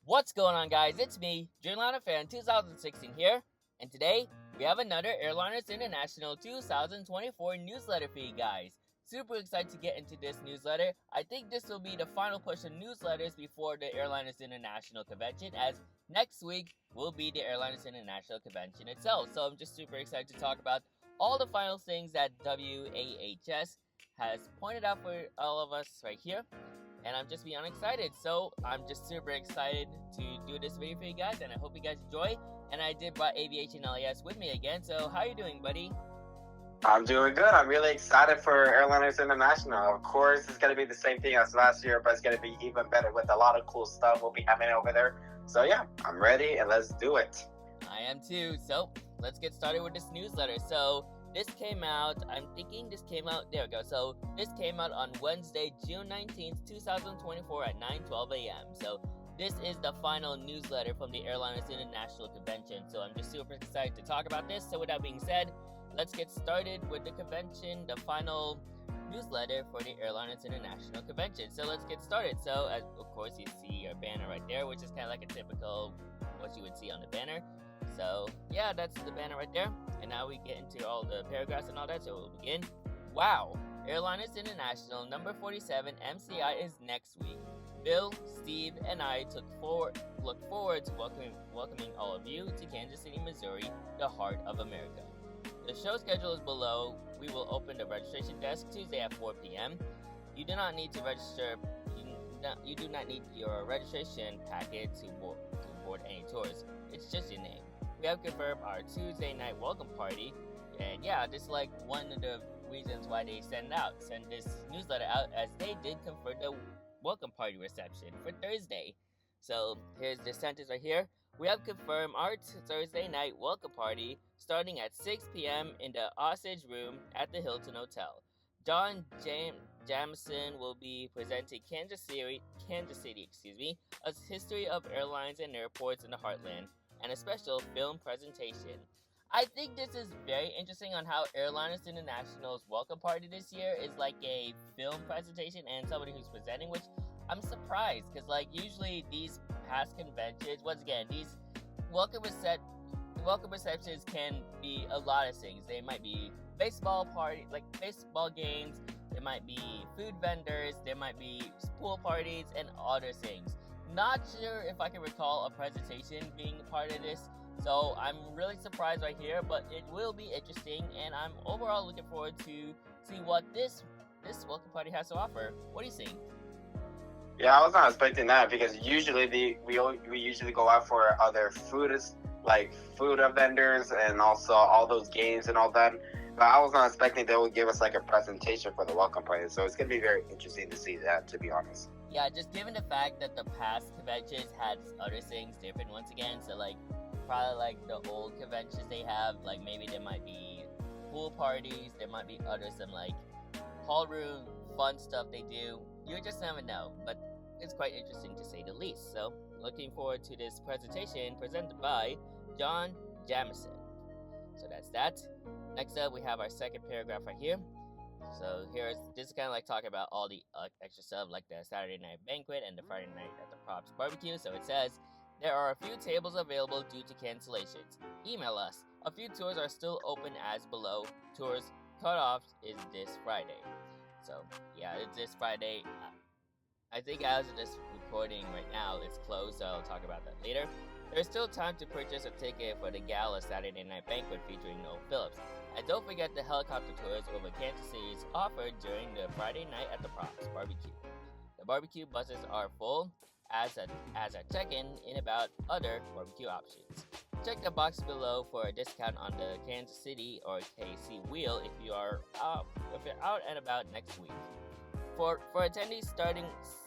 What's going on, guys? It's me, Dreamliner Fan 2016 here, and today we have another Airliners International 2024 newsletter for you guys. Super excited to get into this newsletter. I think this will be the final push of newsletters before the Airliners International Convention, as next week will be the Airliners International Convention itself. So I'm just super excited to talk about all the final things that WAHS has pointed out for all of us right here. And I'm just beyond excited. So I'm just super excited to do this video for you guys, and I hope you guys enjoy. And I did brought Aviation LES with me again. So how you doing, buddy? I'm doing good. I'm really excited for Airliners International. Of course, it's going to be the same thing as last year, but it's going to be even better with a lot of cool stuff we'll be having over there. So yeah, I'm ready, and let's do it. I am too. So let's get started with this newsletter. So this came out, there we go. So this came out on Wednesday, June 19th, 2024 at 9:12 a.m. So this is the final newsletter from the Airliners International Convention. So I'm just super excited to talk about this. So with that being said, let's get started with the convention, the final newsletter for the Airliners International Convention. So let's get started. So as of course you see our banner right there, which is kind of like a typical what you would see on the banner. So yeah, that's the banner right there. And now we get into all the paragraphs and all that, so we'll begin. Wow! Airliners International number 47 MCI is next week. Bill, Steve, and I look forward to welcoming all of you to Kansas City, Missouri, the heart of America. The show schedule is below. We will open the registration desk Tuesday at 4 p.m. You do not need to register. You do not need your registration packet to board any tours. It's just your name. We have confirmed our Tuesday night welcome party, and yeah, this is like one of the reasons why they send this newsletter out, as they did confirm the welcome party reception for Thursday. So here's the sentence right here. We have confirmed our Thursday night welcome party starting at 6 p.m. in the Osage Room at the Hilton Hotel. John Jamison will be presenting Kansas City, a history of airlines and airports in the heartland, and a special film presentation. I think this is very interesting on how Airliners International's welcome party this year is like a film presentation and somebody who's presenting, which I'm surprised, because like usually these past conventions, once again, these welcome receptions can be a lot of things. They might be baseball games, there might be food vendors, there might be pool parties, and other things. Not sure if I can recall a presentation being a part of this, so I'm really surprised right here, but it will be interesting, and I'm overall looking forward to see what this welcome party has to offer. What do you think? Yeah, I was not expecting that, because usually we usually go out for other food vendors and also all those games and all that. But I was not expecting they would give us like a presentation for the welcome party, so it's gonna be very interesting to see that, to be honest. Yeah, just given the fact that the past conventions had other things different once again, so like probably like the old conventions they have, like maybe there might be pool parties, there might be some like hall room fun stuff they do. You just never know, but it's quite interesting to say the least. So looking forward to this presentation presented by John Jamison. So that's that. Next up, we have our second paragraph right here. So this is kind of like talking about all the extra stuff, like the Saturday night banquet and the Friday night at the Props barbecue. So it says, there are a few tables available due to cancellations. Email us. A few tours are still open as below. Tours cutoff is this Friday. So yeah, it's this Friday. I think as of this recording right now, it's closed, so I'll talk about that later. There's still time to purchase a ticket for the Gala Saturday Night Banquet featuring Noel Phillips. And don't forget the helicopter tours over Kansas City is offered during the Friday night at the Props barbecue. The barbecue buses are full, as a check-in about other barbecue options. Check the box below for a discount on the Kansas City or KC wheel if you're out and about next week. For attendees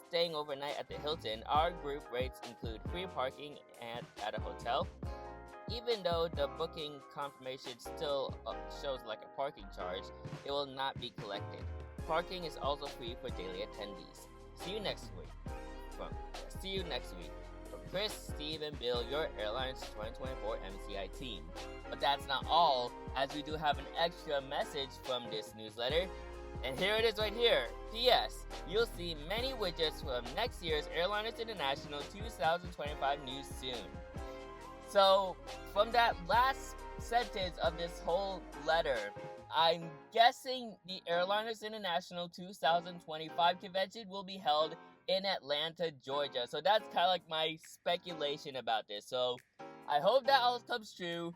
staying overnight at the Hilton, our group rates include free parking at a hotel. Even though the booking confirmation still shows like a parking charge, it will not be collected. Parking is also free for daily attendees. See you next week. From Chris, Steve, and Bill, your Airlines 2024 MCI team. But that's not all, as we do have an extra message from this newsletter. And here it is right here. P.S. You'll see many widgets from next year's Airliners International 2025 news soon. So, from that last sentence of this whole letter, I'm guessing the Airliners International 2025 convention will be held in Atlanta, Georgia. So that's kind of like my speculation about this. So I hope that all comes true.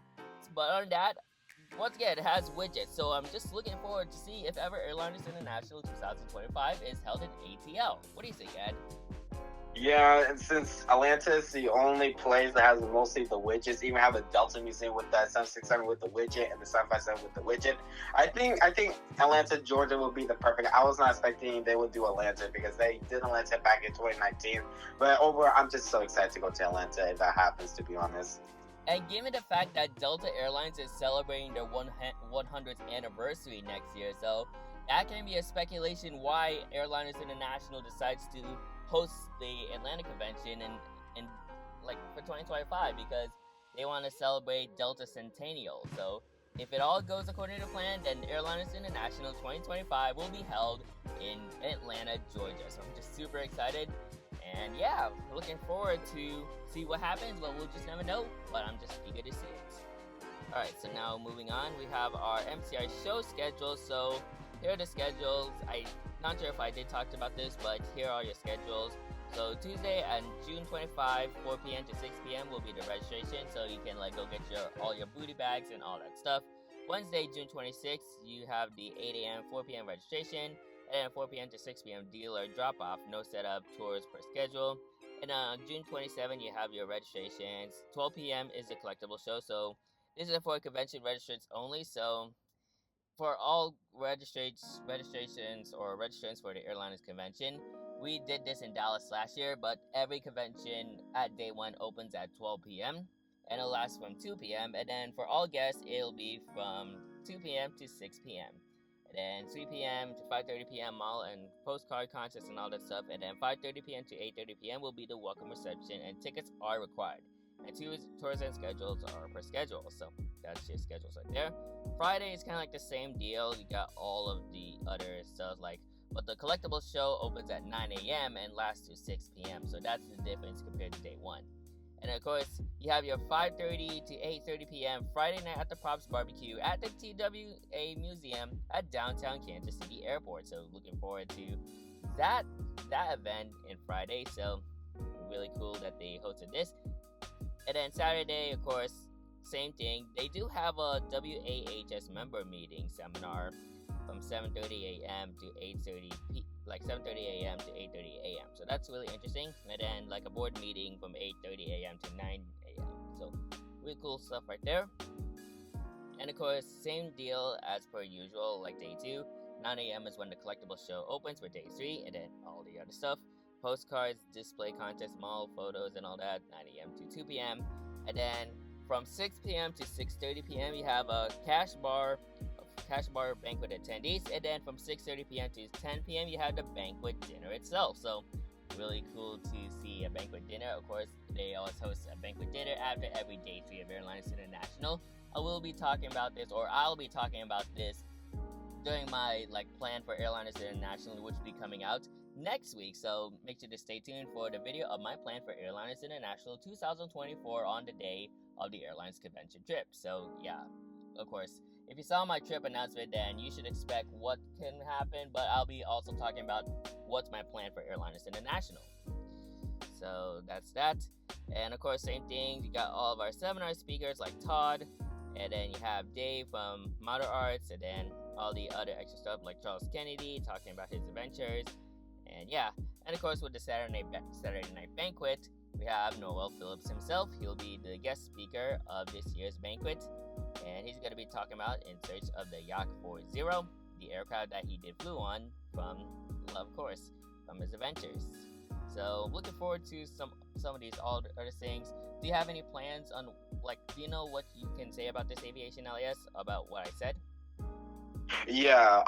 But on that, once again, it has widgets. So I'm just looking forward to see if ever Airliners International 2025 is held in ATL. What do you think, Ed? Yeah, and since Atlanta is the only place that has mostly the widgets, even have a Delta Museum with that 767 with the widget and the 757 with the widget. I think Atlanta, Georgia would be the perfect. I was not expecting they would do Atlanta because they did Atlanta back in 2019. But overall, I'm just so excited to go to Atlanta if that happens, to be honest. And given the fact that Delta Airlines is celebrating their 100th anniversary next year, so that can be a speculation why Airliners International decides to host the Atlanta convention in like for 2025 because they want to celebrate Delta Centennial. So if it all goes according to plan, then Airliners International 2025 will be held in Atlanta, Georgia. So I'm just super excited. And yeah, looking forward to see what happens, but we'll just never know. But I'm just eager to see it. Alright, so now moving on, we have our MCI show schedule. So here are the schedules. I'm not sure if I did talk about this, but here are your schedules. So Tuesday and June 25, 4 p.m. to 6 p.m. will be the registration, so you can like go get all your booty bags and all that stuff. Wednesday, June 26th, you have the 8 a.m. 4 p.m. registration, and then 4 p.m. to 6 p.m. dealer drop-off, no setup, tours per schedule. And on June 27, you have your registrations. 12 p.m. is the collectible show, so this is for convention registrants only, so for all registrations or registrants for the Airliners convention, we did this in Dallas last year, but every convention at day one opens at 12 p.m. and it'll last from 2 p.m. And then for all guests, it'll be from 2 p.m. to 6 p.m. And then 3 p.m. to 5:30 p.m. mall and postcard contest and all that stuff. And then 5:30 p.m. to 8:30 p.m. will be the welcome reception, and tickets are required. And tours and schedules are per schedule, so that's your schedules right there. Friday is kind of like the same deal. You got all of the other stuff but the collectible show opens at 9 a.m. and lasts to 6 p.m. So that's the difference compared to day one. And of course, you have your 5:30 to 8:30 p.m. Friday night at the Props Barbecue at the TWA Museum at downtown Kansas City Airport. So looking forward to that event in Friday. So really cool that they hosted this. And then Saturday, of course, same thing. They do have a WAHS member meeting seminar from 7:30 a.m. to 8:30 a.m. to 8:30 a.m. So that's really interesting. And then like a board meeting from 8:30 a.m. to 9 a.m. So really cool stuff right there. And of course, same deal as per usual, like day 2. 9 a.m. is when the collectible show opens for day 3, and then all the other stuff. Postcards, display contest, mall photos, and all that, 9 a.m. to 2 p.m. And then from 6 p.m. to 6:30 p.m. you have a cash bar banquet attendees, and then from 6:30 p.m. to 10 p.m. you have the banquet dinner itself. So really cool to see a banquet dinner. Of course, they always host a banquet dinner after every day 3 of Airliners International. I'll be talking about this during my plan for Airliners International, which will be coming out next week. So make sure to stay tuned for the video of my plan for Airliners International 2024 on the day of the Airlines convention trip. So yeah, of course, if you saw my trip announcement, then you should expect what can happen, but I'll be also talking about what's my plan for Airliners International. So that's that. And of course, same thing, you got all of our seminar speakers like Todd, and then you have Dave from Model Arts, and then all the other extra stuff like Charles Kennedy talking about his adventures. And yeah, and of course with the Saturday night banquet, we have Noel Phillips himself. He'll be the guest speaker of this year's banquet, and he's going to be talking about In Search of the Yak 40, the aircraft that he flew on from his adventures. So looking forward to some of these other things. Do you have any plans on do you know what you can say about this aviation, LAS, about what I said? Yeah,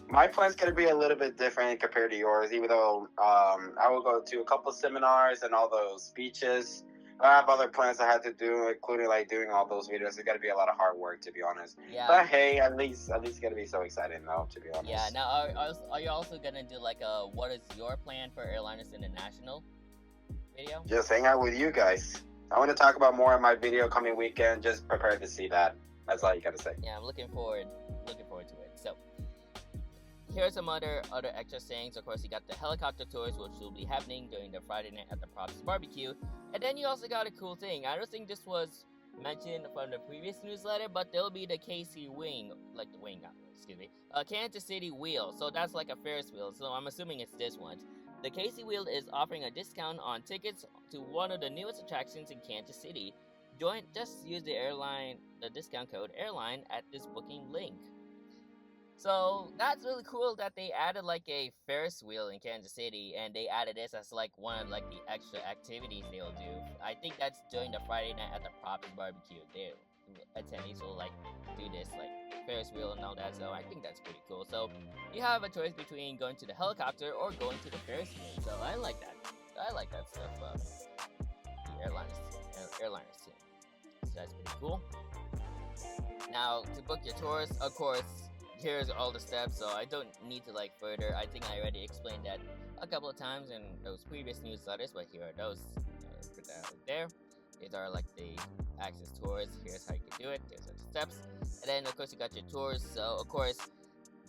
my plan's gonna be a little bit different compared to yours, even though I will go to a couple seminars and all those speeches. I have other plans I had to do, including like doing all those videos. It's gotta be a lot of hard work, to be honest. Yeah. But hey, at least it's gonna be so exciting though, to be honest. Yeah. Now, are you also gonna do like a what is your plan for Airliners International video? Just hang out with you guys. I want to talk about more in my video coming weekend. Just prepare to see that. That's all you gotta say. Yeah, I'm looking forward to it. So here's some other extra things. Of course, you got the helicopter tours, which will be happening during the Friday night at the Props Barbecue, and then you also got a cool thing. I don't think this was mentioned from the previous newsletter, but there'll be the KC Wing, like the wing, Kansas City Wheel. So that's like a Ferris wheel. So I'm assuming it's this one. The KC Wheel is offering a discount on tickets to one of the newest attractions in Kansas City. Just use the discount code airline at this booking link. So that's really cool that they added like a Ferris wheel in Kansas City, and they added this as like one of like the extra activities they'll do. I think that's during the Friday night at the Props Barbecue. Attendees will like do this like Ferris wheel and all that. So I think that's pretty cool. So you have a choice between going to the helicopter or going to the Ferris wheel. So I like that. I like that stuff. The airliners team. So that's pretty cool. Now to book your tours, of course, here's all the steps. So I don't need to like further. I think I already explained that a couple of times in those previous newsletters, but here are those there. These are like the access tours. Here's how you can do it. There's the steps. And then of course you got your tours. So of course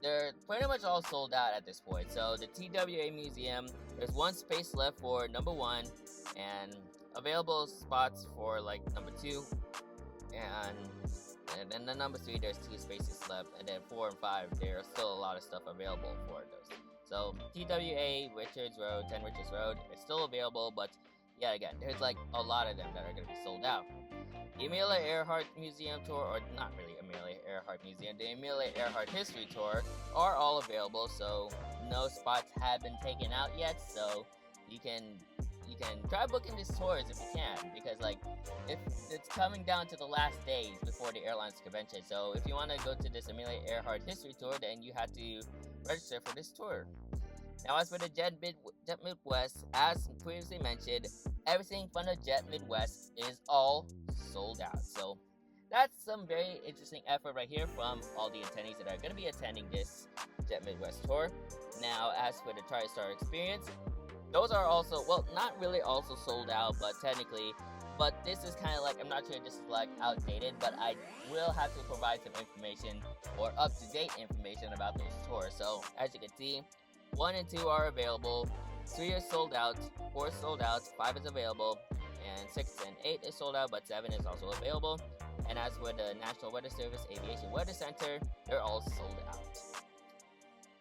they're pretty much all sold out at this point. So the TWA Museum, there's one space left for number 1 and available spots for like number 2 and then the number 3 there's 2 spaces left, and then 4 and 5 there's still a lot of stuff available for those. So TWA Richards Road, 10 Richards Road is still available, but yeah, again, there's like a lot of them that are going to be sold out. The Amelia Earhart Museum Tour, or not really Amelia Earhart Museum, the Amelia Earhart History Tour are all available, so no spots have been taken out yet, so you can try booking these tours if you can, because like if it's coming down to the last days before the airlines convention. So if you want to go to this Amelia Earhart History Tour, then you have to register for this tour. Now, as for the Jet Midwest, as previously mentioned, everything from the Jet Midwest is all sold out. So that's some very interesting effort right here from all the attendees that are going to be attending this Jet Midwest tour. Now, as for the TriStar Experience, those are also, well, not really also sold out, but technically. But this is kind of like, I'm not sure if this is like outdated, but I will have to provide some information or up-to-date information about those tours. So as you can see, 1 and 2 are available, 3 are sold out, 4 is sold out, 5 is available, and 6 and 8 is sold out, but 7 is also available. And as for the National Weather Service Aviation Weather Center, they're all sold out.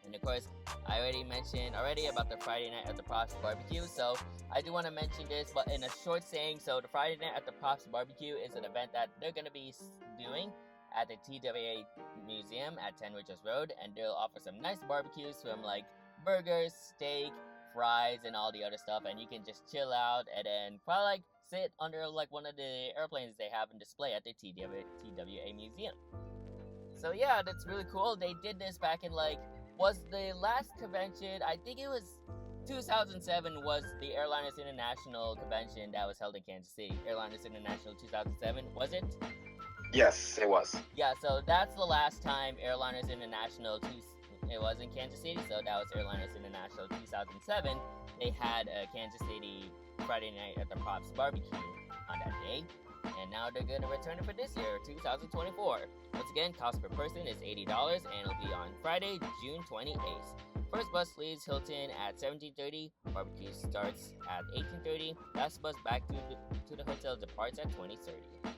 And of course, I already mentioned about the Friday night at the Props Barbecue, so I do want to mention this, but in a short saying. So the Friday night at the Props Barbecue is an event that they're going to be doing at the TWA Museum at 10 Richards Road, and they'll offer some nice barbecues from like burgers, steak, fries, and all the other stuff, and you can just chill out and then probably like sit under like one of the airplanes they have in display at the TWA Museum. So yeah, that's really cool. They did this back in like, was the last convention, I think it was 2007 was the Airliners International Convention that was held in Kansas City. Airliners International 2007, was it? Yes, it was. Yeah, so that's the last time Airliners International, it was in Kansas City, so that was Airliners International 2007. They had a Kansas City Friday night at the Props Barbecue on that day. And now they're going to return it for this year, 2024. Once again, cost per person is $80, and it'll be on Friday, June 28th. First bus leaves Hilton at 17:30. Barbecue starts at 18:30. Last bus back to the hotel departs at 20:30.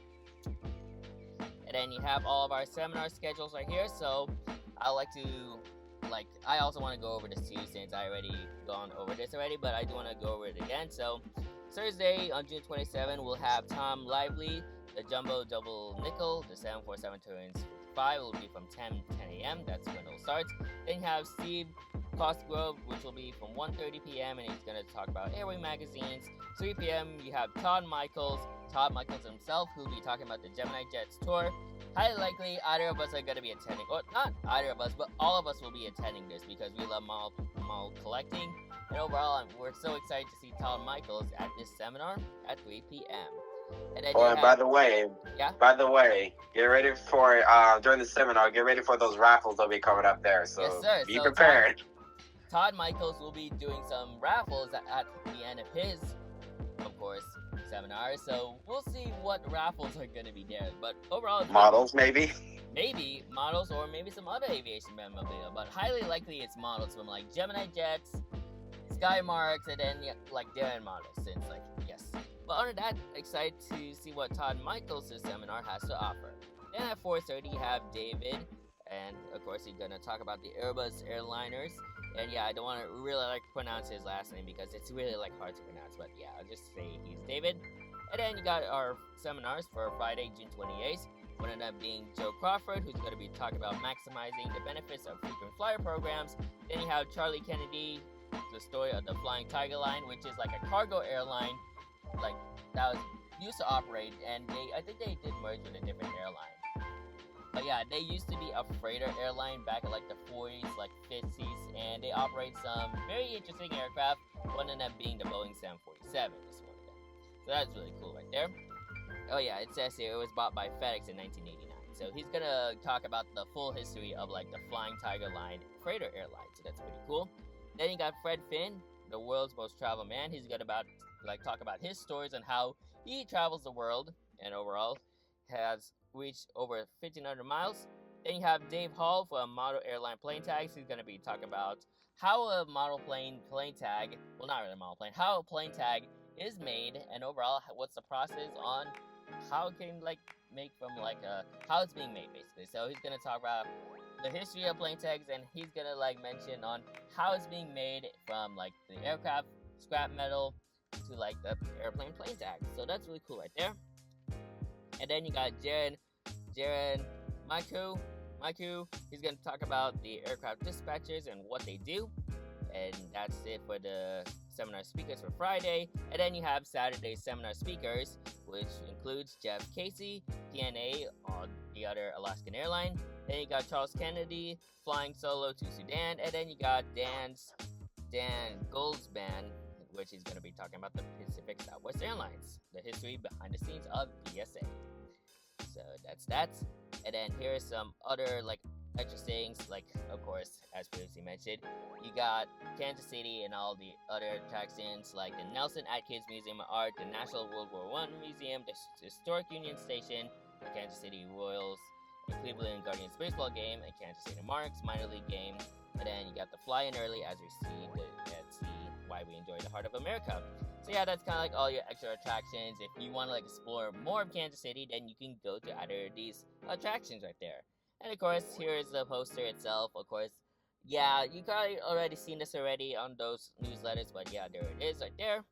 And then you have all of our seminar schedules right here. So I also want to go over this too, since I already gone over this already, but I do want to go over it again. So Thursday on June 27, we'll have Tom Lively, the Jumbo Double Nickel, the 747 turns 5 will be from 10 a.m. That's when it'll start. Then you have Steve Cosgrove, which will be from 1:30 p.m. and he's going to talk about airway magazines. 3 p.m. you have Todd Michaels himself, who'll be talking about the Gemini Jets tour. Highly likely either of us are going to be attending, or not either of us, but all of us will be attending this because we love mall collecting. And overall, we're so excited to see Todd Michaels at this seminar at 3 p.m. And then and by the way, get ready for during the seminar. Get ready for those raffles that'll be coming up there. So yes, sir. be prepared. Todd Michaels will be doing some raffles at the end of his, of course, seminar. So we'll see what raffles are going to be there. But overall, models maybe models or maybe some other aviation memorabilia. But highly likely it's models from like Gemini Jets, Skymarks, and then like Darren models. Since like yes. But other than that, excited to see what Todd Michaels' seminar has to offer. Then at 4:30 you have David, and of course he's gonna talk about the Airbus Airliners. And yeah, I don't want to really like pronounce his last name because it's really like hard to pronounce. But yeah, I'll just say he's David. And then you got our seminars for Friday, June 28th. One of them being Joe Crawford, who's going to be talking about maximizing the benefits of frequent flyer programs. Then you have Charlie Kennedy, the story of the Flying Tiger Line, which is like a cargo airline, like that was used to operate, and I think they did merge with a different airline. But yeah, they used to be a freighter airline back in like the 40s, like 50s, and they operate some very interesting aircraft. One of them being the Boeing 747, is one of them. So that's really cool right there. Oh yeah, it says here it was bought by FedEx in 1989. So he's gonna talk about the full history of like the Flying Tiger Line freighter airline. So that's pretty cool. Then you got Fred Finn, the world's most traveled man. He's gonna talk about his stories and how he travels the world and overall has reached over 1,500 miles. Then you have Dave Hall from Model Airline Plane Tags. He's gonna be talking about how a model plane tag, well not really a model plane, how a plane tag is made and overall what's the process on how it can like make from like how it's being made basically. So he's gonna talk about the history of plane tags and he's gonna like mention on how it's being made from like the aircraft scrap metal to like the airplane plane tag. So that's really cool right there. And then you got Jaron Maiku. He's gonna talk about the aircraft dispatchers and what they do. And that's it for the seminar speakers for Friday. And then you have Saturday's seminar speakers, which includes Jeff Casey, PNA on the other Alaskan airline. Then you got Charles Kennedy flying solo to Sudan. And then you got Dan Goldsman, which is going to be talking about the Pacific Southwest Airlines, the history behind the scenes of PSA. So that's that. And then here are some other like extra things, like of course as previously mentioned, you got Kansas City and all the other attractions like the Nelson Atkins Museum of Art, the National World War I Museum, the Historic Union Station, the Kansas City Royals, the Cleveland Guardians baseball game, and Kansas City Monarchs minor league game. And then you got the Fly In Early as we see why we enjoy the Heart of America. So yeah, that's kind of like all your extra attractions. If you want to like explore more of Kansas City, then you can go to either of these attractions right there. And of course, here is the poster itself. Of course, yeah, you probably already seen this already on those newsletters, but yeah, there it is right there.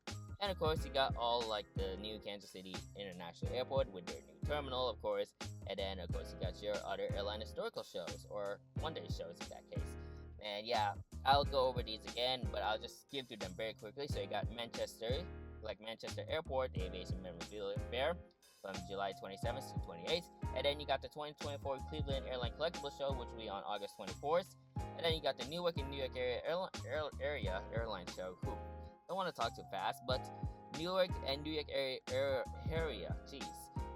And of course, you got all like the new Kansas City International Airport with their new terminal, of course. And then, of course, you got your other airline historical shows or one-day shows in that case. And yeah, I'll go over these again, but I'll just skip through them very quickly. So you got Manchester Airport, the Aviation Memorabilia Fair from July 27th to 28th. And then you got the 2024 Cleveland Airline Collectible Show, which will be on August 24th. And then you got the Newark and New York area airline show. Don't want to talk too fast, but Newark and New York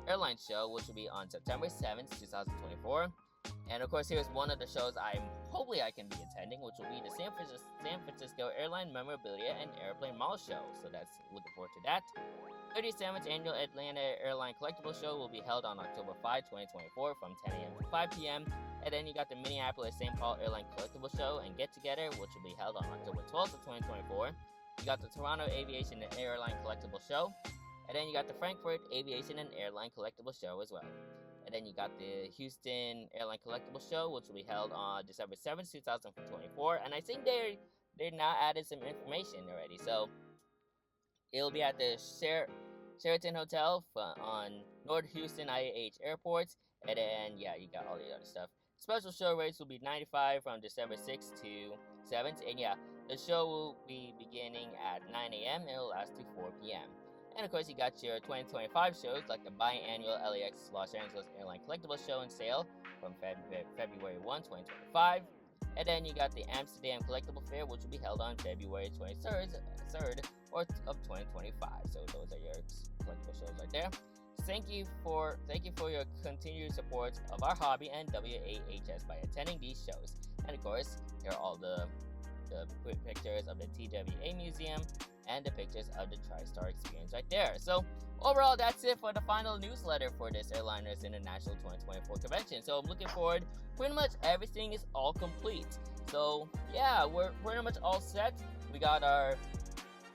airline show, which will be on September 7th, 2024. And of course, here's one of the shows hopefully I can be attending, which will be the San Francisco Airline Memorabilia and Airplane Mall Show. So that's looking forward to that. 37th Annual Atlanta Airline Collectible Show will be held on October 5, 2024 from 10 a.m. to 5 p.m. And then you got the Minneapolis St. Paul Airline Collectible Show and Get Together, which will be held on October 12th of 2024. You got the Toronto Aviation and Airline Collectible Show. And then you got the Frankfurt Aviation and Airline Collectible Show as well. And then you got the Houston Airline Collectible Show, which will be held on December 7th, 2024. And I think they're now added some information already. So it'll be at the Sheraton Hotel on North Houston IAH Airport. And then, yeah, you got all the other stuff. Special show rates will be $95 from December 6th to 7th. And yeah, the show will be beginning at 9 a.m. and it'll last to 4 p.m. And of course, you got your 2025 shows like the biannual LAX Los Angeles Airline Collectible Show and Sale from February 1, 2025. And then you got the Amsterdam Collectible Fair, which will be held on February 23rd of 2025. So those are your collectible shows right there. Thank you for your continued support of our hobby and WAHS by attending these shows. And of course, here are all the pictures of the TWA Museum and the pictures of the TriStar experience right there. So overall, that's it for the final newsletter for this Airliners International 2024 convention. So I'm looking forward. Pretty much everything is all complete. So yeah, we're pretty much all set. We got our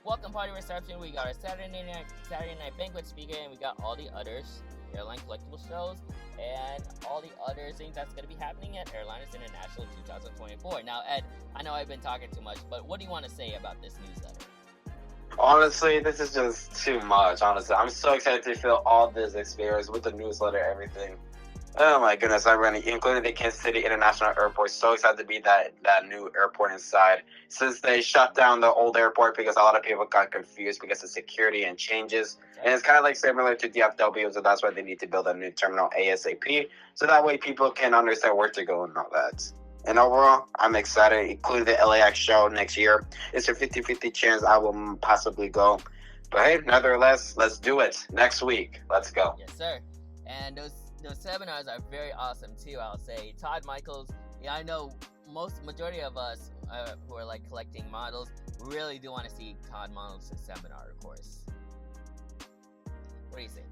welcome party reception, we got our Saturday night banquet speaker, and we got all the others airline collectible shows and all the other things that's going to be happening at Airliners International 2024. Now, Ed, I know I've been talking too much, but what do you want to say about this newsletter? Honestly, this is just too much. Honestly, I'm so excited to feel all this experience with the newsletter, everything. Oh my goodness, I'm really, including the Kansas City International Airport. So excited to be that new airport inside. Since they shut down the old airport because a lot of people got confused because of security and changes. And it's kind of like similar to DFW, so that's why they need to build a new terminal ASAP. So that way people can understand where to go and all that. And overall, I'm excited, including the LAX show next year. It's a 50-50 chance I will possibly go. But hey, nevertheless, let's do it next week. Let's go. Yes, sir. And those seminars are very awesome too, I'll say. Todd Michaels, I know majority of us who are like collecting models really do want to see Todd Michaels' seminar, of course. What do you think?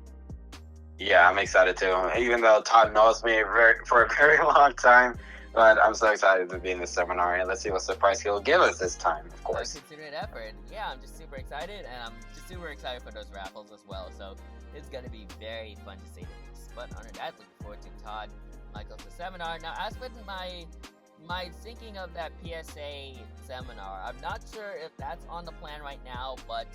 Yeah, I'm excited too. Even though Todd knows me for a very long time, but I'm so excited to be in this seminar, and let's see what surprise he'll give us this time, of course. Considerate effort. Yeah, I'm just super excited, and I'm just super excited for those raffles as well. So it's going to be very fun to say the least. But other than that, looking forward to Todd Michaels' seminar. Now, as for my thinking of that PSA seminar, I'm not sure if that's on the plan right now, but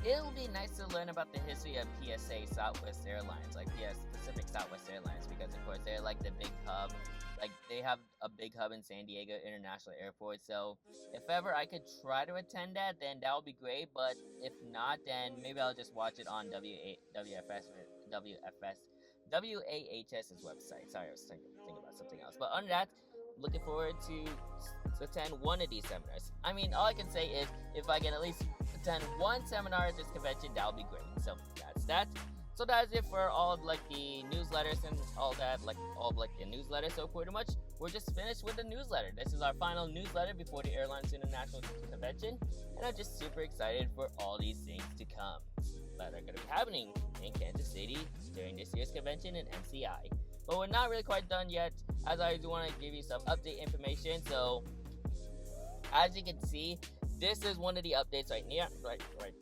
it'll be nice to learn about the history of PSA Southwest Airlines, like Pacific Southwest Airlines, because of course they're like the big hub. Like they have a big hub in San Diego International Airport. So if ever I could try to attend that, then that would be great. But if not, then maybe I'll just watch it on WAHS's website. Sorry, I was thinking about something else. But on that, looking forward to attend one of these seminars. I mean, all I can say is if I can at least attend one seminar at this convention, that would be great. So that's that. So that's it for all of like the newsletters and all that, like all of like the newsletters. So pretty much we're just finished with the newsletter. This is our final newsletter before the Airlines International Convention, and I'm just super excited for all these things to come that are going to be happening in Kansas City during this year's convention and MCI. But we're not really quite done yet, as I do want to give you some update information. So as you can see, this is one of the updates right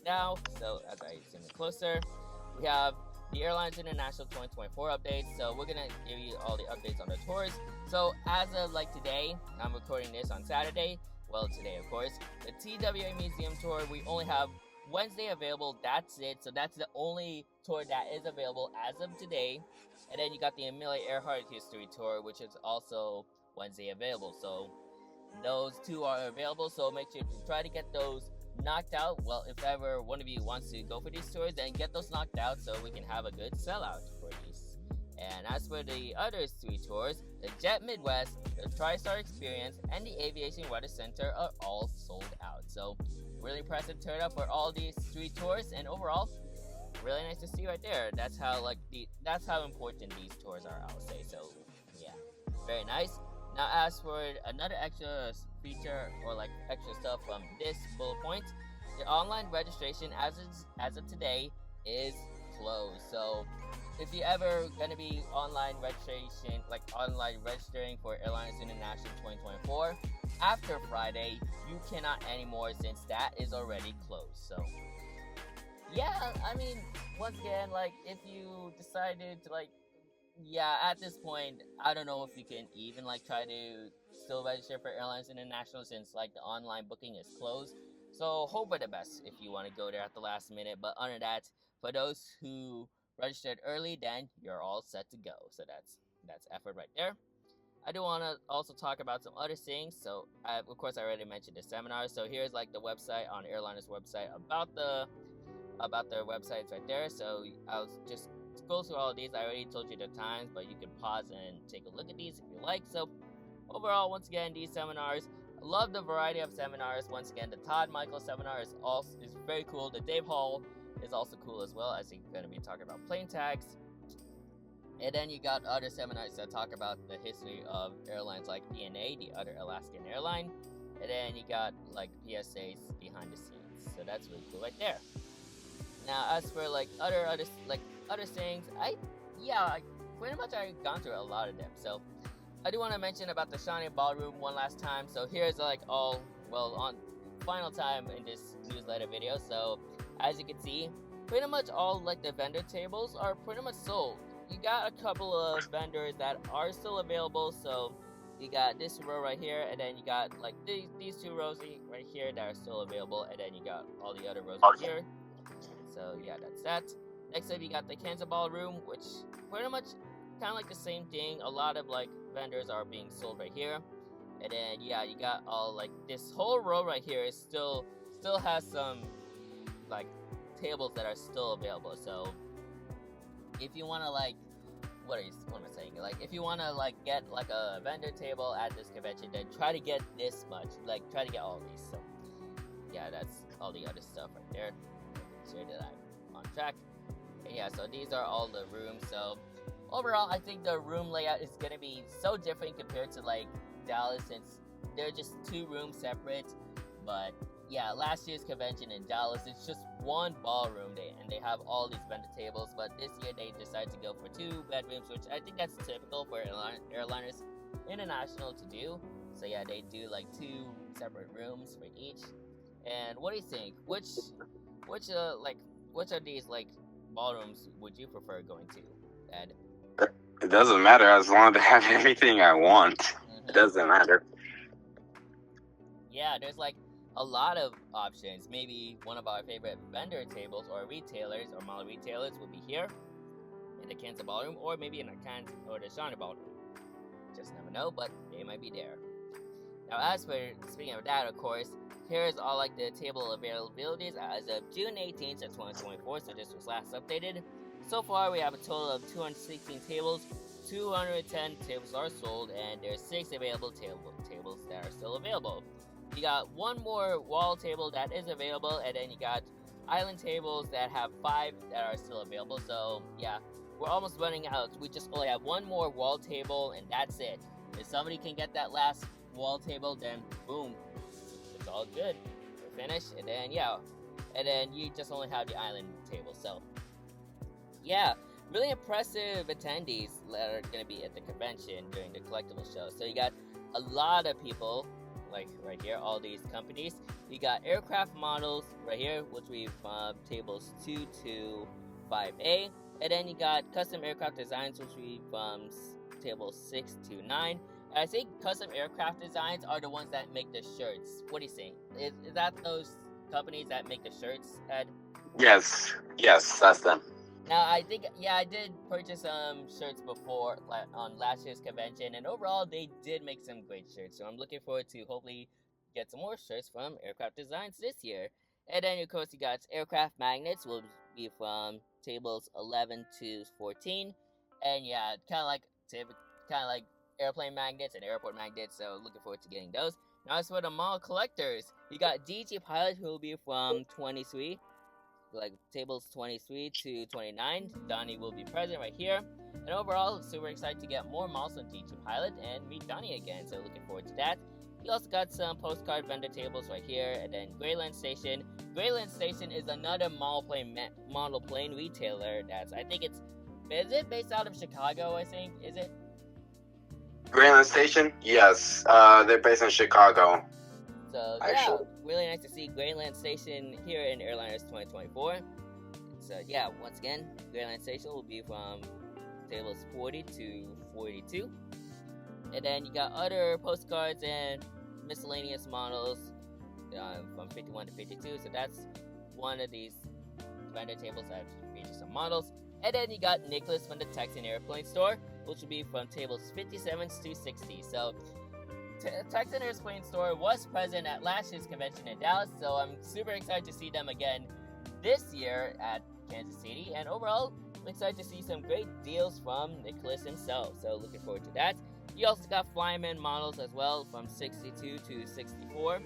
now. So as I zoom in closer, we have the Airlines International 2024 updates. So we're gonna give you all the updates on the tours. So as of like today, I'm recording this on Saturday. Well, today of course, the TWA Museum tour, we only have Wednesday available. That's it. So that's the only tour that is available as of today. And then you got the Amelia Earhart History Tour, which is also Wednesday available. So those two are available. So make sure to try to get those knocked out. Well, if ever one of you wants to go for these tours, then get those knocked out so we can have a good sellout for these. And as for the other three tours, the Jet Midwest, the TriStar Experience, and the Aviation Weather Center are all sold out. So really impressive turnout for all these three tours, and overall, really nice to see right there. That's how important these tours are, I'll say. So yeah, very nice. Now as for another extra feature or like extra stuff from this bullet point, the online registration as of today is closed. So if you ever gonna be online registering for Airliners International 2024 after Friday, you cannot anymore since that is already closed. So yeah, I mean, once again, like if you decided to at this point, I don't know if you can even try to still register for Airlines International since the online booking is closed. So hope for the best if you want to go there at the last minute. But other than that, for those who registered early, then you're all set to go. So that's effort right there. I do want to also talk about some other things. So of course I already mentioned the seminar. So here's the website on Airliners website about their websites right there. So I'll just go through all of these. I already told you the times, but you can pause and take a look at these if you like. So overall, once again, these seminars, I love the variety of seminars. Once again, the Todd Michael seminar is very cool. The Dave Hall is also cool as well, as he's going to be talking about plane tags. And then you got other seminars that talk about the history of airlines like ANA, the other Alaskan airline. And then you got like PSAs behind the scenes. So that's really cool right there. Now, as for like other things, I pretty much I've gone through a lot of them. So I do want to mention about the Shawnee Ballroom one last time. So here's like on final time in this newsletter video. So as you can see, pretty much all like the vendor tables are pretty much sold. You got a couple of vendors that are still available. So you got this row right here, and then you got like these two rows right here that are still available, and then you got all the other rows right here. So yeah, that's that. Next up, you got the Kansas Ballroom, which pretty much kind of like the same thing. A lot of like vendors are being sold right here, and then yeah, you got all like this whole row right here is still has some like tables that are still available. So if you want to like, what am I saying? Like, if you want to like get like a vendor table at this convention, then try to get this much. Like, try to get all these. So yeah, that's all the other stuff right there. Make sure that I'm on track. And yeah, so these are all the rooms. So overall, I think the room layout is gonna be so different compared to like Dallas, since they're just two rooms separate. But yeah, last year's convention in Dallas, it's just one ballroom and they have all these vendor tables. But this year they decided to go for 2 bedrooms, which I think that's typical for Airliners International to do. So yeah, they do like 2 separate rooms for each. And what do you think? Which of these like ballrooms would you prefer going to, Ed? It doesn't matter as long as I have everything I want. Mm-hmm. It doesn't matter. Yeah, there's like a lot of options. Maybe one of our favorite vendor tables or retailers or mall retailers would be here in the Kansas Ballroom, or maybe in the Kansas or the Shawnee Ballroom. Just never know, but they might be there. Now, as for speaking of that, of course, here's all like the table availabilities as of June 18th of 2024. So this was last updated. So far, we have a total of 216 tables. 210 tables are sold, and there's 6 available tables that are still available. You got 1 more wall table that is available, and then you got island tables that have 5 that are still available. So yeah, we're almost running out. We just only have 1 more wall table, and that's it. If somebody can get that last wall table, then boom, it's all good. We're finished, and then you just only have the island table. So yeah, really impressive attendees that are going to be at the convention during the collectible show. So you got a lot of people, like right here, all these companies. You got aircraft models right here, which we've tables 2 to 5A, and then you got custom aircraft designs, which we've tables 6 to 9. And I think custom aircraft designs are the ones that make the shirts. What do you think? Is that those companies that make the shirts, Ed? Yes, that's them. Now, I think, yeah, I did purchase some shirts before on last year's convention, and overall, they did make some great shirts. So I'm looking forward to hopefully get some more shirts from Aircraft Designs this year. And then, of course, you got aircraft magnets, will be from tables 11 to 14. And yeah, kind of like airplane magnets and airport magnets. So looking forward to getting those. Now, as for the mall collectors, you got DG Pilot, who will be from 23. Like tables 23 to 29. Donnie will be present right here. And overall, super excited to get more malls on DG Pilot and meet Donnie again. So looking forward to that. You also got some postcard vendor tables right here. And then Greyland Station. Greyland Station is another model plane retailer. Is it based out of Chicago, I think? Is it? Greyland Station? Yes. They're based in Chicago. So yeah, really nice to see Greyland Station here in Airliners 2024. So yeah, once again, Greyland Station will be from tables 40 to 42. And then you got other postcards and miscellaneous models from 51 to 52. So that's one of these vendor tables that features some models. And then you got Nicholas from the Texan Airplane Store, which will be from tables 57 to 60. So Texan Airplane Store was present at last year's convention in Dallas, so I'm super excited to see them again this year at Kansas City. And overall, I'm excited to see some great deals from Nicholas himself, so looking forward to that. You also got Flyman models as well from 62 to 64.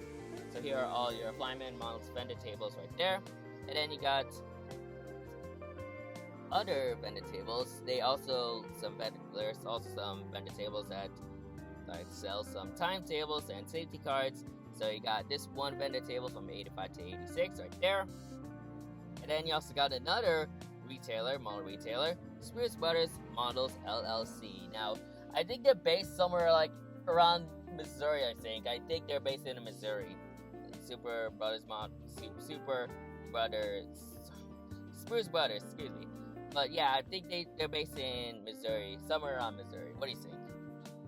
So here are all your Flyman models vendor tables right there. And then you got other vendor tables. There's also some vendor tables that like sell some timetables and safety cards. So you got this one vendor table from 85 to 86 right there. And then you also got another model retailer, Spruce Brothers Models LLC. Now, I think they're based somewhere like around Missouri, I think they're based in Missouri. Spruce Brothers, excuse me. But yeah, I think they're based in Missouri, somewhere around Missouri. What do you think?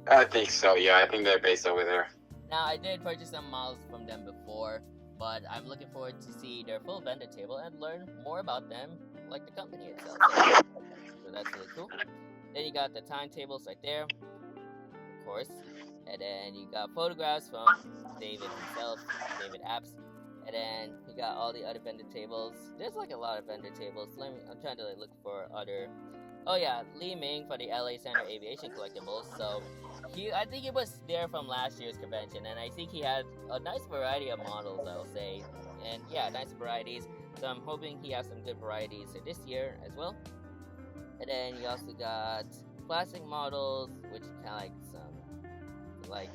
I think so, yeah. I think they're based over there. Now, I did purchase some models from them before, but I'm looking forward to see their full vendor table and learn more about them, like the company itself. So that's really cool. Then you got the timetables right there, of course. And then you got photographs from David himself, David Apps. And then you got all the other vendor tables. There's like a lot of vendor tables. I'm trying to look for other. Oh yeah, Li Ming for the LA Center Aviation Collectibles. So I think he was there from last year's convention, and I think he had a nice variety of models, I'll say. And yeah, nice varieties. So I'm hoping he has some good varieties this year as well. And then you also got classic models, which kind of like some like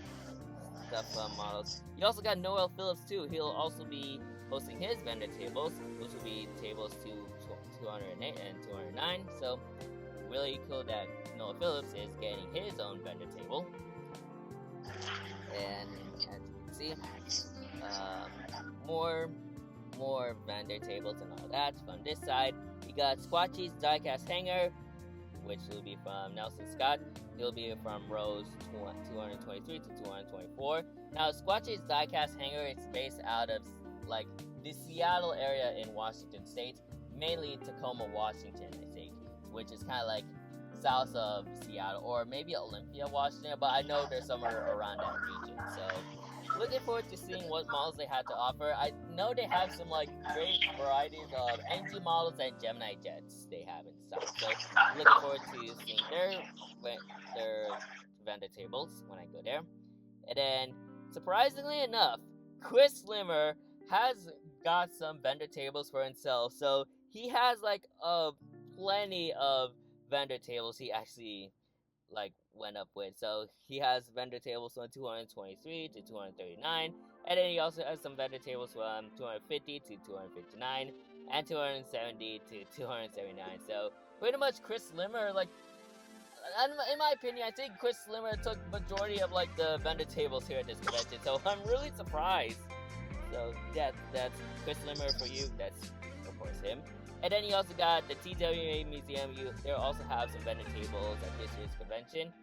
stuff models. You also got Noel Phillips too. He'll also be hosting his vendor tables, which will be tables 208 and 209. So really cool that Noel Phillips is getting his own vendor table. And as you can see, more vendor tables and all that. From this side, you got Squatchy's diecast hanger, which will be from Nelson Scott. He'll be from rows 223 to 224. Now, Squatchy's diecast hanger is based out of like the Seattle area in Washington State, mainly Tacoma, Washington, I think, which is kind of like south of Seattle, or maybe Olympia, Washington, but I know they're somewhere around that region. So, looking forward to seeing what models they had to offer. I know they have some like great varieties of NG models and Gemini jets they have in stock. So, looking forward to seeing their vendor tables when I go there. And then, surprisingly enough, Chris Slimmer has got some vendor tables for himself. So he has like plenty of vendor tables he actually like went up with. So he has vendor tables from 223 to 239, and then he also has some vendor tables from 250 to 259 and 270 to 279. So pretty much Chris Slimmer, like, in my opinion, I think Chris Slimmer took majority of like the vendor tables here at this convention. So I'm really surprised. So that's Chris Slimmer for you. That's of course him. And then you also got the TWA Museum. They also have some vendor tables at this year's convention.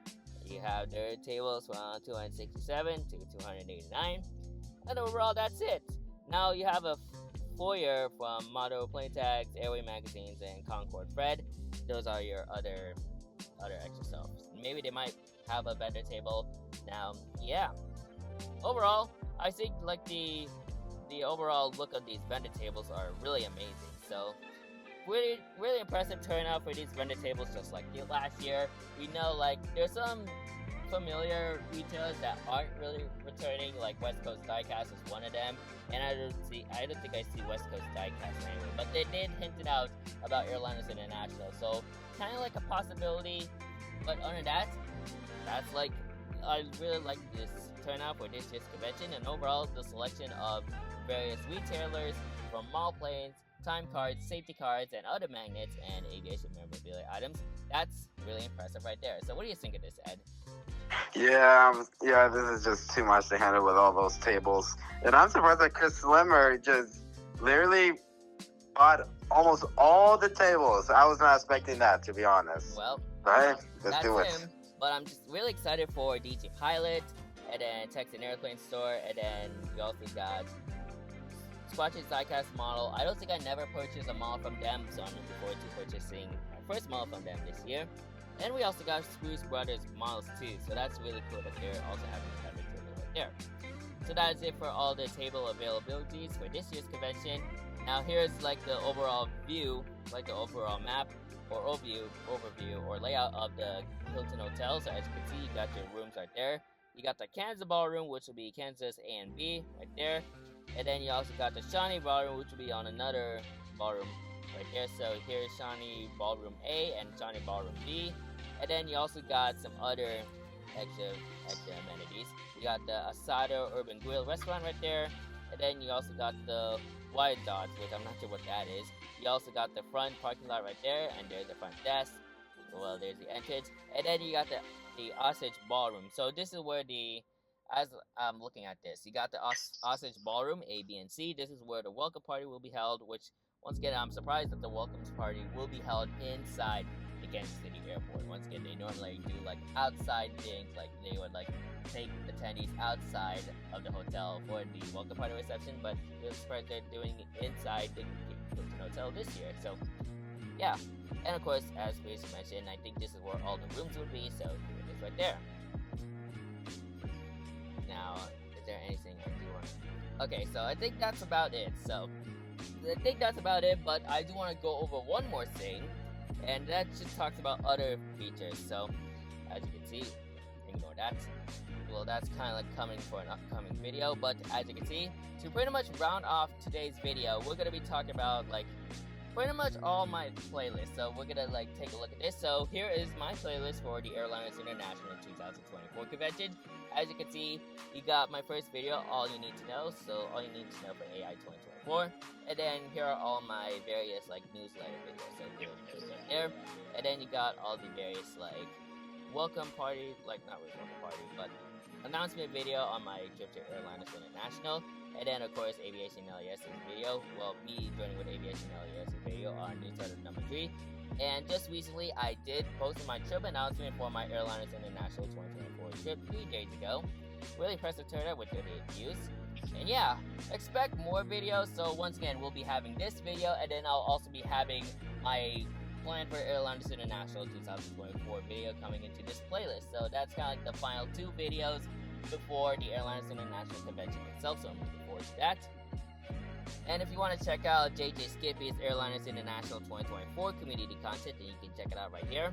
You have their tables from 267 to 289. And overall, that's it. Now you have a foyer from Motto Plane Tags, Airway Magazines, and Concord Fred. Those are your other extra stuff. Maybe they might have a vendor table. Now, yeah. Overall, I think like the overall look of these vendor tables are really amazing. So really impressive turnout for these vendor tables, just like last year. We know like there's some familiar retailers that aren't really returning, like West Coast Diecast is one of them, and I don't think I see West Coast Diecast anyway, but they did hint it out about Airliners International, so kind of like a possibility. But other than that, that's like, I really like this turnout for this year's convention, and overall the selection of various retailers from mall planes, time cards, safety cards, and other magnets and aviation memorabilia items. That's really impressive right there. So what do you think of this, Ed? Yeah, this is just too much to handle with all those tables. And I'm surprised that Chris Slimmer just literally bought almost all the tables. I was not expecting that, to be honest. Well, right? Let's do it. Him, but I'm just really excited for DJ Pilot, and then Texan Airplane Store, and then we also got Squatchy's Diecast model. I don't think I never purchased a model from them, so I'm looking forward to purchasing my first model from them this year. And we also got Spruce Brothers models too, so that's really cool that they're also having a vendor table right there. So that is it for all the table availabilities for this year's convention. Now here's like the overall view like the overall map or overview or layout of the Hilton Hotel. So as you can see, you got your rooms right there. You got the Kansas Ballroom, which will be Kansas A and B right there. And then you also got the Shawnee Ballroom, which will be on another ballroom right there. So here's Shawnee Ballroom A and Shawnee Ballroom B. And then you also got some other extra amenities. You got the Asada Urban Grill restaurant right there. And then you also got the Wide Dots, which I'm not sure what that is. You also got the front parking lot right there, and there's the front desk. Well, there's the entrance. And then you got the Osage Ballroom. So this is where as I'm looking at this, you got the Osage Ballroom, A, B, and C. This is where the welcome party will be held, which, once again, I'm surprised that the welcome party will be held inside the Kansas City Airport. Once again, they normally do, like, outside things, like, they would, like, take attendees outside of the hotel for the welcome party reception, but it was surprised they're doing it inside the Hilton Hotel this year. So, yeah. And, of course, as previously mentioned, I think this is where all the rooms would be, so here it is right there. Now, is there anything I do want to... Okay, so I think that's about it. But I do want to go over one more thing, and that just talks about other features. So, as you can see, ignore that. Well, that's kind of like coming for an upcoming video, but as you can see, to pretty much round off today's video, we're going to be talking about, like, pretty much all my playlists. So we're gonna like take a look at this. So here is my playlist for the Airliners International 2024 convention. As you can see, you got my first video, All You Need to Know. So all you need to know for AI 2024. And then here are all my various like newsletter videos. So here's right there. And then you got all the various like welcome party, like not really welcome party, but announcement video on my trip to Airliners International. And then, of course, Aviation LES's video. Well, me joining with Aviation LES's video on newsletter number 3. And just recently, I did post my trip announcement for my Airliners International 2024 trip 3 days ago. Really impressive turnout with 38 views. And yeah, expect more videos. So once again, we'll be having this video, and then I'll also be having my plan for Airliners International 2024 video coming into this playlist. So that's kind of like the final 2 videos before the Airliners International Convention itself, so I'm looking forward to that. And if you want to check out JJ Skippy's Airliners International 2024 community content, then you can check it out right here.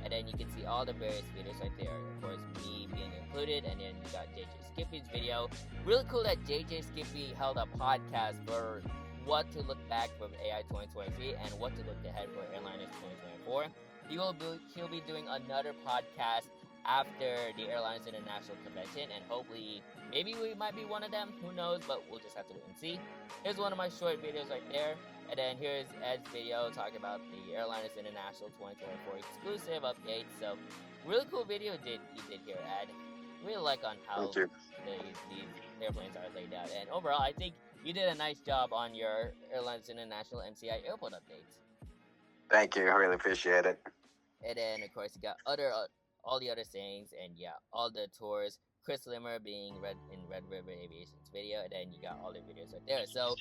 And then you can see all the various videos right there. Of course, me being included, and then you got JJ Skippy's video. Really cool that JJ Skippy held a podcast for what to look back from AI 2023 and what to look ahead for Airliners 2024. He'll be doing another podcast after the Airliners International Convention, and hopefully, maybe we might be one of them, who knows, but we'll just have to wait and see. Here's one of my short videos right there, and then here's Ed's video talking about the Airliners International 2024 exclusive updates. So, really cool video you did here, Ed. Really like on how these airplanes are laid out, and overall, I think you did a nice job on your Airliners International MCI airport updates. Thank you, I really appreciate it. And then, of course, you got all the other things, and yeah, all the tours. Chris Limmer being in Red River Aviation's video, and then you got all the videos right there. So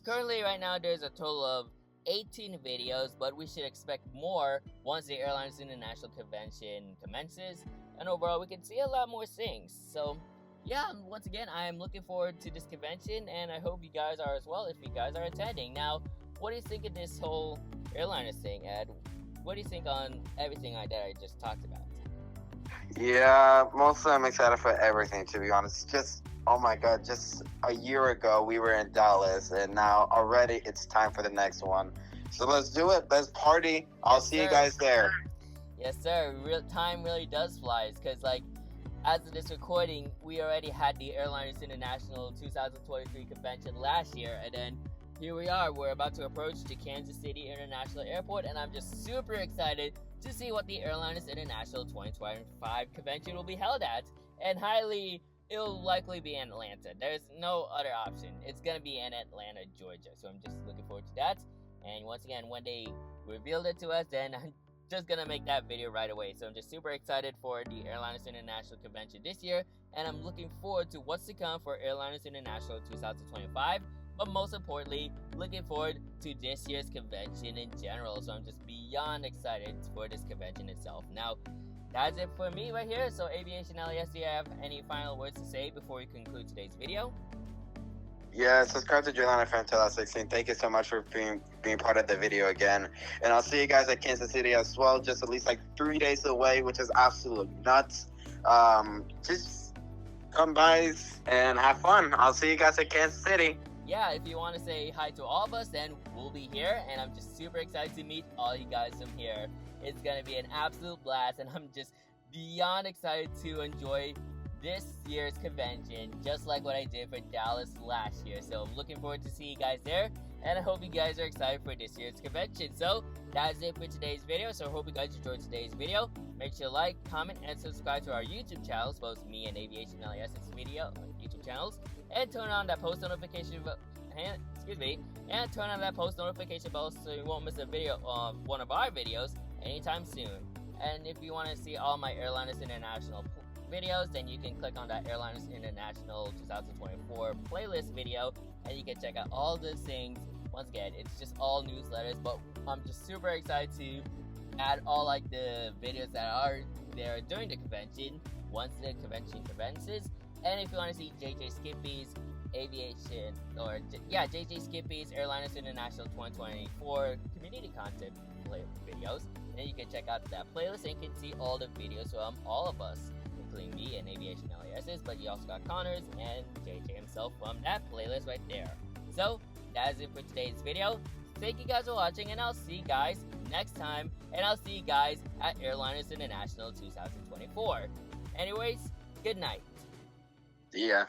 currently, right now, there's a total of 18 videos, but we should expect more once the Airliners International Convention commences, and overall, we can see a lot more things. So yeah, once again, I am looking forward to this convention, and I hope you guys are as well if you guys are attending. Now, what do you think of this whole Airliners thing, Ed? What do you think on everything that I just talked about? Yeah, mostly I'm excited for everything, to be honest. Just, oh my god, just a year ago we were in Dallas, and now already it's time for the next one. So let's do it. Let's party. I'll see you guys there. Yes, sir. Time really does fly, because, like, as of this recording, we already had the Airliners International 2023 convention last year, and then here we are. We're about to approach the Kansas City International Airport, and I'm just super excited to see what the Airliners International 2025 convention will be held at, and it'll likely be in Atlanta. There's no other option. It's gonna be in Atlanta, Georgia, so I'm just looking forward to that. And once again, when they revealed it to us, then I'm just gonna make that video right away. So I'm just super excited for the Airliners International Convention this year, and I'm looking forward to what's to come for Airliners International 2025. But most importantly, looking forward to this year's convention in general. So I'm just beyond excited for this convention itself. Now, that's it for me right here. So Aviation LES, do you have any final words to say before we conclude today's video? Yeah, subscribe to Airliner Fan 2016. Thank you so much for being part of the video again. And I'll see you guys at Kansas City as well, just at least like 3 days away, which is absolute nuts. Just come by and have fun. I'll see you guys at Kansas City. Yeah, if you want to say hi to all of us, then we'll be here, and I'm just super excited to meet all you guys from here. It's gonna be an absolute blast, and I'm just beyond excited to enjoy this year's convention, just like what I did for Dallas last year. So I'm looking forward to see you guys there, and I hope you guys are excited for this year's convention. So that's it for today's video. So I hope you guys enjoyed today's video. Make sure to like, comment, and subscribe to our YouTube channels, both me and Aviation LAS's video YouTube channels, and turn on that post notification and turn on that post notification bell so you won't miss a video of one of our videos anytime soon. And if you want to see all my Airliners International videos, then you can click on that Airliners International 2024 playlist video, and you can check out all those things. Once again, it's just all newsletters, but I'm just super excited to add all like the videos that are there during the convention once the convention commences. And if you want to see JJ Skippy's Aviation, or JJ Skippy's Airliners International 2024 community content videos, then you can check out that playlist and you can see all the videos from all of us, including me and Aviation LAS's, but you also got Connors and JJ himself from that playlist right there. So that is it for today's video. Thank you guys for watching, and I'll see you guys next time, and I'll see you guys at Airliners International 2024. Anyways, good night. See ya.